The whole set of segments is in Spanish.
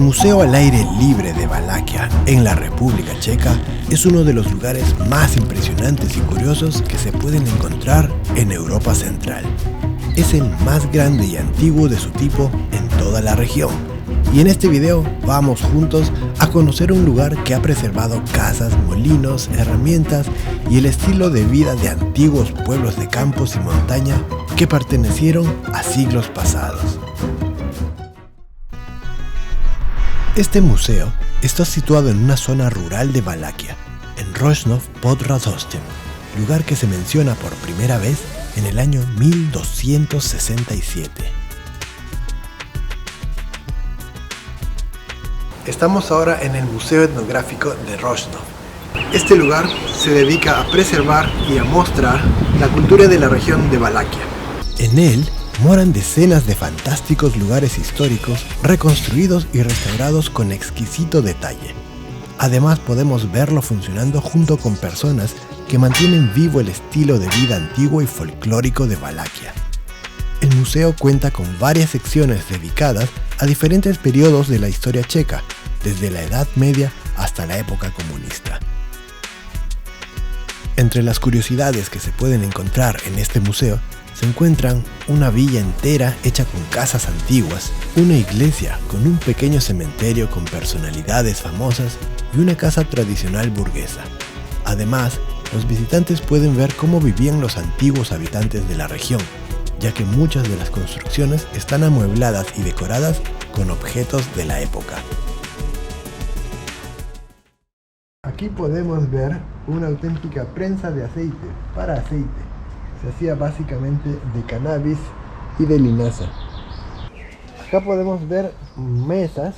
Museo al aire libre de Valaquia, en la República Checa, es uno de los lugares más impresionantes y curiosos que se pueden encontrar en Europa Central. Es el más grande y antiguo de su tipo en toda la región. Y en este video vamos juntos a conocer un lugar que ha preservado casas, molinos, herramientas y el estilo de vida de antiguos pueblos de campos y montaña que pertenecieron a siglos pasados. Este museo está situado en una zona rural de Valaquia, en Rožnov pod Radhoštěm, lugar que se menciona por primera vez en el año 1267. Estamos ahora en el Museo Etnográfico de Rožnov. Este lugar se dedica a preservar y a mostrar la cultura de la región de Valaquia. En él moran decenas de fantásticos lugares históricos reconstruidos y restaurados con exquisito detalle. Además podemos verlo funcionando junto con personas que mantienen vivo el estilo de vida antiguo y folclórico de Valaquia. El museo cuenta con varias secciones dedicadas a diferentes periodos de la historia checa, desde la Edad Media hasta la época comunista. Entre las curiosidades que se pueden encontrar en este museo se encuentran una villa entera hecha con casas antiguas, una iglesia con un pequeño cementerio con personalidades famosas y una casa tradicional burguesa. Además, los visitantes pueden ver cómo vivían los antiguos habitantes de la región, ya que muchas de las construcciones están amuebladas y decoradas con objetos de la época. Aquí podemos ver una auténtica prensa de aceite para aceite. Se hacía básicamente de cannabis y de linaza. Acá podemos ver mesas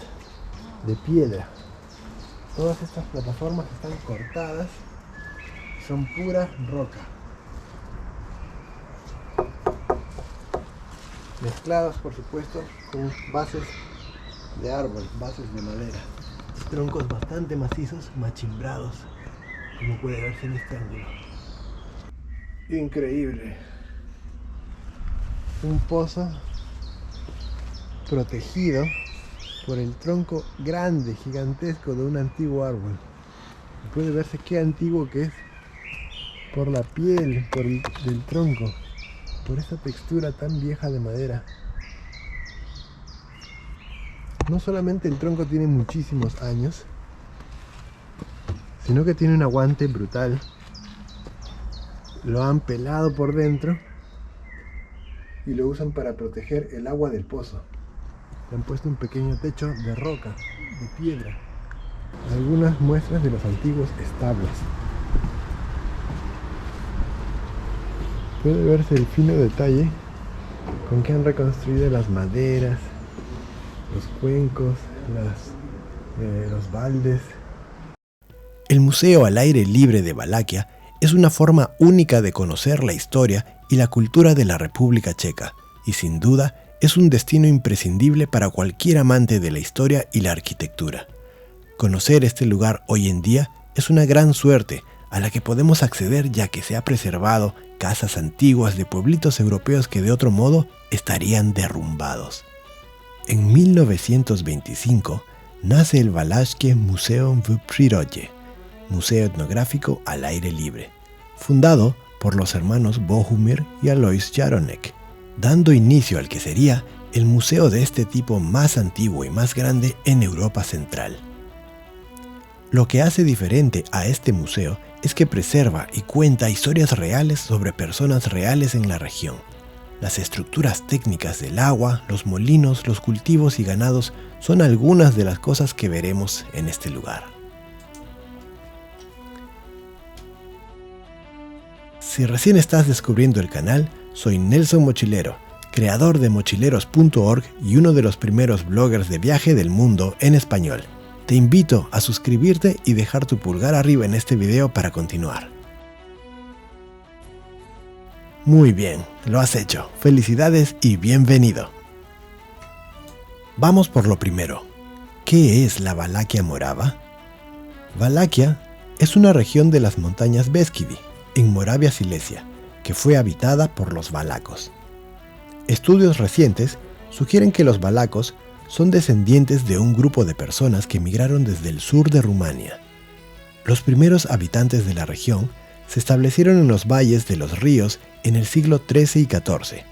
de piedra. Todas estas plataformas están cortadas, son pura roca, mezcladas por supuesto con bases de árbol, bases de madera, troncos bastante macizos, machimbrados, como puede verse en este ángulo. Increíble. Un pozo protegido por el tronco grande, gigantesco de un antiguo árbol. Puede verse qué antiguo que es por la piel, del tronco, por esa textura tan vieja de madera. No solamente el tronco tiene muchísimos años, sino que tiene un aguante brutal. Lo han pelado por dentro y lo usan para proteger el agua del pozo. Le han puesto un pequeño techo de roca, de piedra. Algunas muestras de los antiguos establos. Puede verse el fino detalle con que han reconstruido las maderas, los cuencos, los baldes. El Museo al aire libre de Valaquia es una forma única de conocer la historia y la cultura de la República Checa, y sin duda es un destino imprescindible para cualquier amante de la historia y la arquitectura. Conocer este lugar hoy en día es una gran suerte a la que podemos acceder, ya que se ha preservado casas antiguas de pueblitos europeos que de otro modo estarían derrumbados. En 1925 nace el Valašské Muzeum v Přírodě, Museo Etnográfico al aire libre, fundado por los hermanos Bohumir y Alois Jaronek, dando inicio al que sería el museo de este tipo más antiguo y más grande en Europa Central. Lo que hace diferente a este museo es que preserva y cuenta historias reales sobre personas reales en la región. Las estructuras técnicas del agua, los molinos, los cultivos y ganados son algunas de las cosas que veremos en este lugar. Si recién estás descubriendo el canal, soy Nelson Mochilero, creador de mochileros.org y uno de los primeros bloggers de viaje del mundo en español. Te invito a suscribirte y dejar tu pulgar arriba en este video para continuar. Muy bien, lo has hecho. Felicidades y bienvenido. Vamos por lo primero. ¿Qué es la Valaquia morava? Valaquia es una región de las montañas Beskidi, en Moravia Silesia, que fue habitada por los valacos. Estudios recientes sugieren que los valacos son descendientes de un grupo de personas que migraron desde el sur de Rumania. Los primeros habitantes de la región se establecieron en los valles de los ríos en el siglo XIII y XIV,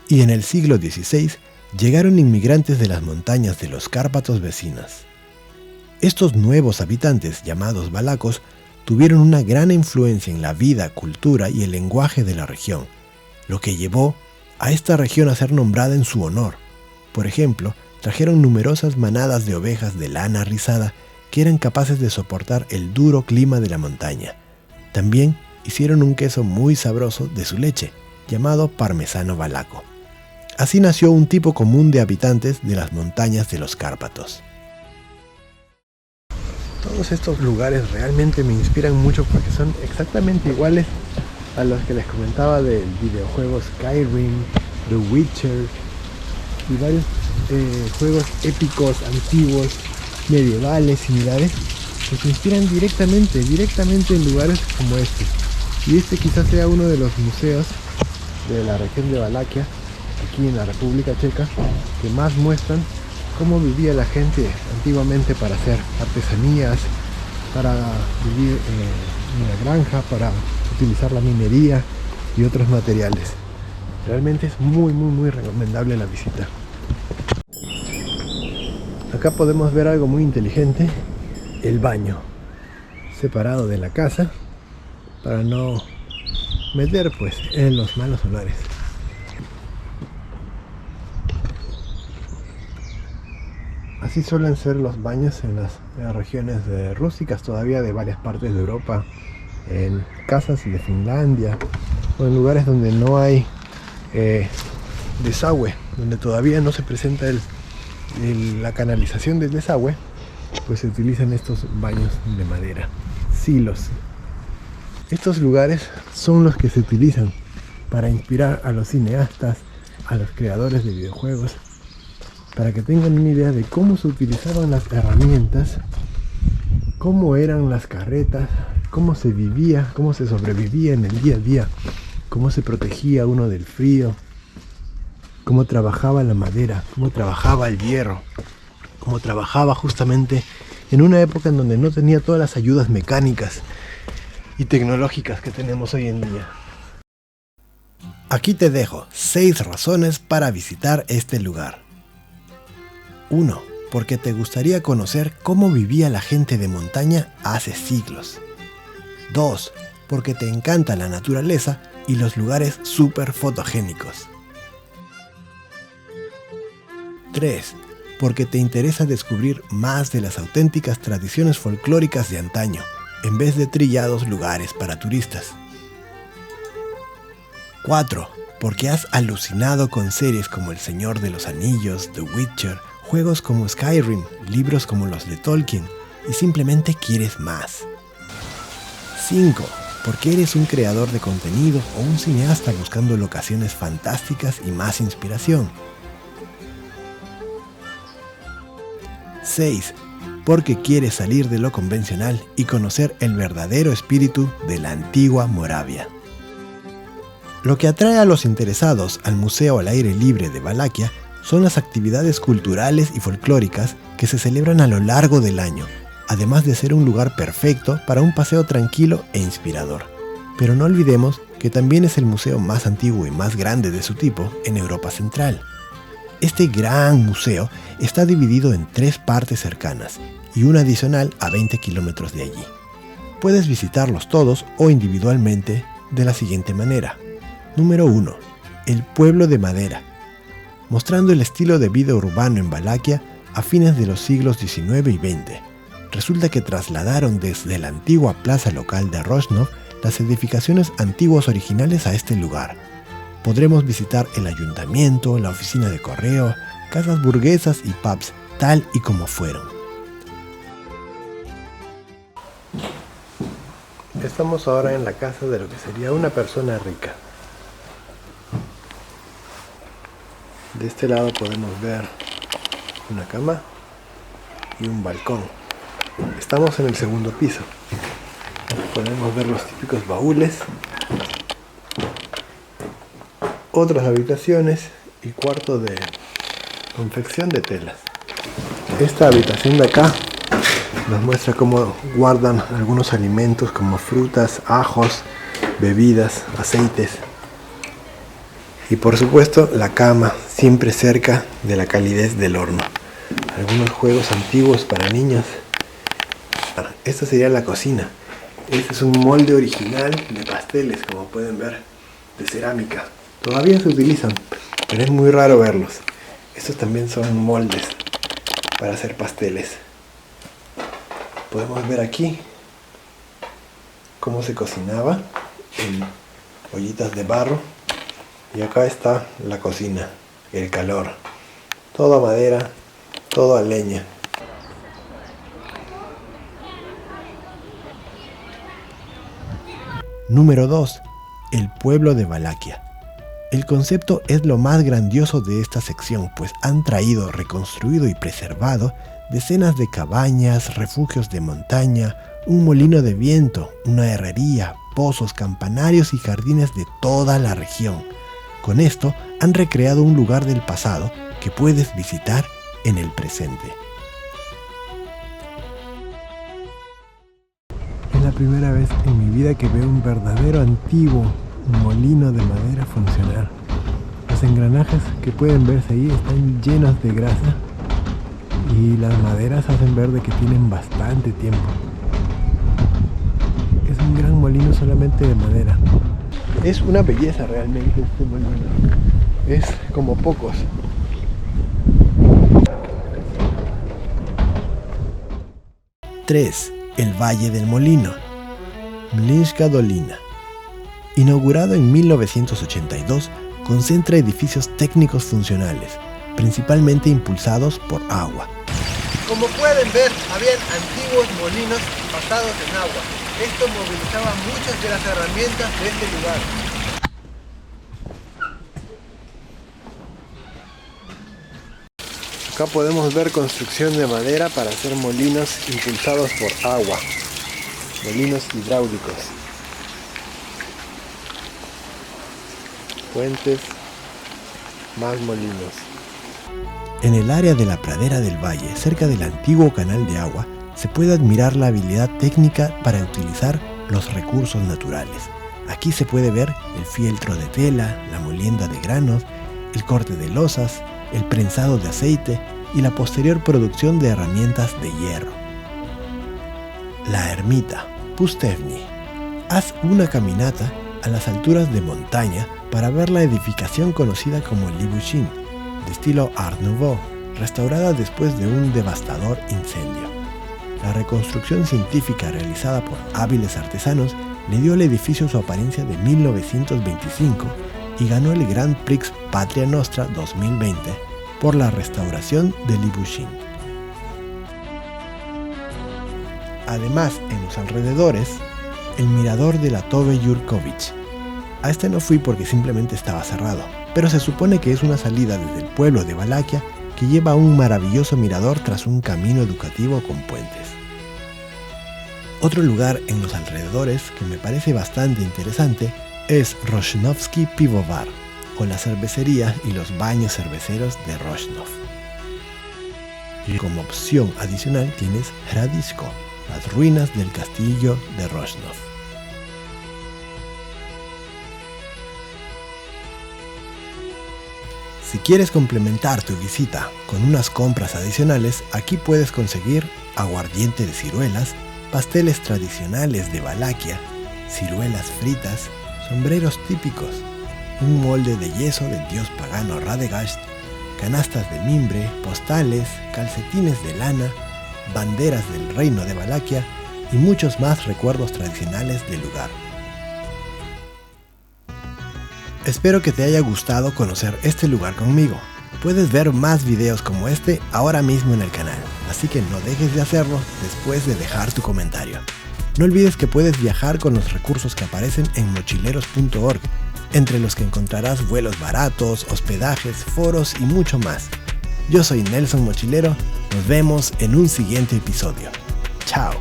y en el siglo XVI llegaron inmigrantes de las montañas de los Cárpatos vecinas. Estos nuevos habitantes, llamados valacos, tuvieron una gran influencia en la vida, cultura y el lenguaje de la región, lo que llevó a esta región a ser nombrada en su honor. Por ejemplo, trajeron numerosas manadas de ovejas de lana rizada que eran capaces de soportar el duro clima de la montaña. También hicieron un queso muy sabroso de su leche, llamado parmesano valaco. Así nació un tipo común de habitantes de las montañas de los Cárpatos. Todos estos lugares realmente me inspiran mucho porque son exactamente iguales a los que les comentaba del videojuego Skyrim, The Witcher y varios juegos épicos, antiguos, medievales, similares, que se inspiran directamente en lugares como este. Y este quizás sea uno de los museos de la región de Valaquia, aquí en la República Checa, que más muestran cómo vivía la gente antiguamente para hacer artesanías, para vivir en una granja, para utilizar la minería y otros materiales. Realmente es muy recomendable la visita. Acá podemos ver algo muy inteligente, el baño, separado de la casa para no meter en los malos olores. Así suelen ser los baños en las regiones rústicas todavía de varias partes de Europa, en casas de Finlandia o en lugares donde no hay desagüe, donde todavía no se presenta la canalización del desagüe, pues se utilizan estos baños de madera, silos. Estos lugares son los que se utilizan para inspirar a los cineastas, a los creadores de videojuegos, para que tengan una idea de cómo se utilizaban las herramientas, cómo eran las carretas, cómo se vivía, cómo se sobrevivía en el día a día, cómo se protegía uno del frío, cómo trabajaba la madera, cómo trabajaba el hierro, cómo trabajaba justamente en una época en donde no tenía todas las ayudas mecánicas y tecnológicas que tenemos hoy en día. Aquí te dejo 6 razones para visitar este lugar. 1. Porque te gustaría conocer cómo vivía la gente de montaña hace siglos. 2. Porque te encanta la naturaleza y los lugares súper fotogénicos. 3. Porque te interesa descubrir más de las auténticas tradiciones folclóricas de antaño, en vez de trillados lugares para turistas. 4. Porque has alucinado con series como El Señor de los Anillos, The Witcher, juegos como Skyrim, libros como los de Tolkien, y simplemente quieres más. 5. Porque eres un creador de contenido o un cineasta buscando locaciones fantásticas y más inspiración. 6. Porque quieres salir de lo convencional y conocer el verdadero espíritu de la antigua Moravia. Lo que atrae a los interesados al Museo al Aire Libre de Valaquia son las actividades culturales y folclóricas que se celebran a lo largo del año, además de ser un lugar perfecto para un paseo tranquilo e inspirador. Pero no olvidemos que también es el museo más antiguo y más grande de su tipo en Europa Central. Este gran museo está dividido en 3 partes cercanas y una adicional a 20 kilómetros de allí. Puedes visitarlos todos o individualmente de la siguiente manera. Número 1. El pueblo de madera, mostrando el estilo de vida urbano en Valaquia a fines de los siglos XIX y XX. Resulta que trasladaron desde la antigua plaza local de Rosnov las edificaciones antiguas originales a este lugar. Podremos visitar el ayuntamiento, la oficina de correo, casas burguesas y pubs, tal y como fueron. Estamos ahora en la casa de lo que sería una persona rica. De este lado podemos ver una cama y un balcón. Estamos en el segundo piso. Podemos ver los típicos baúles, otras habitaciones y cuarto confección de telas. Esta habitación de acá nos muestra cómo guardan algunos alimentos como frutas, ajos, bebidas, aceites. Y por supuesto la cama, siempre cerca de la calidez del horno. Algunos juegos antiguos para niños. Esta sería la cocina. Este es un molde original de pasteles, como pueden ver, de cerámica. Todavía se utilizan, pero es muy raro verlos. Estos también son moldes para hacer pasteles. Podemos ver aquí cómo se cocinaba en ollitas de barro. Y acá está la cocina, el calor. Todo a madera, todo a leña. Número 2. El pueblo de Valaquia. El concepto es lo más grandioso de esta sección, pues han traído, reconstruido y preservado decenas de cabañas, refugios de montaña, un molino de viento, una herrería, pozos, campanarios y jardines de toda la región. Con esto han recreado un lugar del pasado que puedes visitar en el presente. Es la primera vez en mi vida que veo un verdadero antiguo molino de madera funcionar. Los engranajes que pueden verse ahí están llenos de grasa y las maderas hacen ver de que tienen bastante tiempo. Es un gran molino solamente de madera. Es una belleza realmente este molino. Es como pocos. ¡3! El Valle del Molino. Mlinska Dolina. Inaugurado en 1982, concentra edificios técnicos funcionales, principalmente impulsados por agua. Como pueden ver, habían antiguos molinos basados en agua. Esto movilizaba muchas de las herramientas de este lugar. Acá podemos ver construcción de madera para hacer molinos impulsados por agua. Molinos hidráulicos. Puentes, más molinos. En el área de la pradera del valle, cerca del antiguo canal de agua, se puede admirar la habilidad técnica para utilizar los recursos naturales. Aquí se puede ver el fieltro de tela, la molienda de granos, el corte de losas, el prensado de aceite y la posterior producción de herramientas de hierro. La ermita, Pustevny. Haz una caminata a las alturas de montaña para ver la edificación conocida como Libushin, de estilo Art Nouveau, restaurada después de un devastador incendio. La reconstrucción científica realizada por hábiles artesanos le dio al edificio su apariencia de 1925 y ganó el Grand Prix Patria Nostra 2020 por la restauración de Libushin. Además, en los alrededores, el mirador de la Tove Jurković. A este no fui porque simplemente estaba cerrado, pero se supone que es una salida desde el pueblo de Valaquia que lleva a un maravilloso mirador tras un camino educativo con puentes. Otro lugar en los alrededores que me parece bastante interesante es Rozhnovsky Pivovar, o la cervecería y los baños cerveceros de Rozhnov. Y como opción adicional tienes Hradisko, las ruinas del castillo de Rozhnov. Si quieres complementar tu visita con unas compras adicionales, aquí puedes conseguir aguardiente de ciruelas, pasteles tradicionales de Valaquia, ciruelas fritas, sombreros típicos, un molde de yeso del dios pagano Radegast, canastas de mimbre, postales, calcetines de lana, banderas del reino de Valaquia y muchos más recuerdos tradicionales del lugar. Espero que te haya gustado conocer este lugar conmigo. Puedes ver más videos como este ahora mismo en el canal, así que no dejes de hacerlo después de dejar tu comentario. No olvides que puedes viajar con los recursos que aparecen en mochileros.org, entre los que encontrarás vuelos baratos, hospedajes, foros y mucho más. Yo soy Nelson Mochilero, nos vemos en un siguiente episodio. Chao.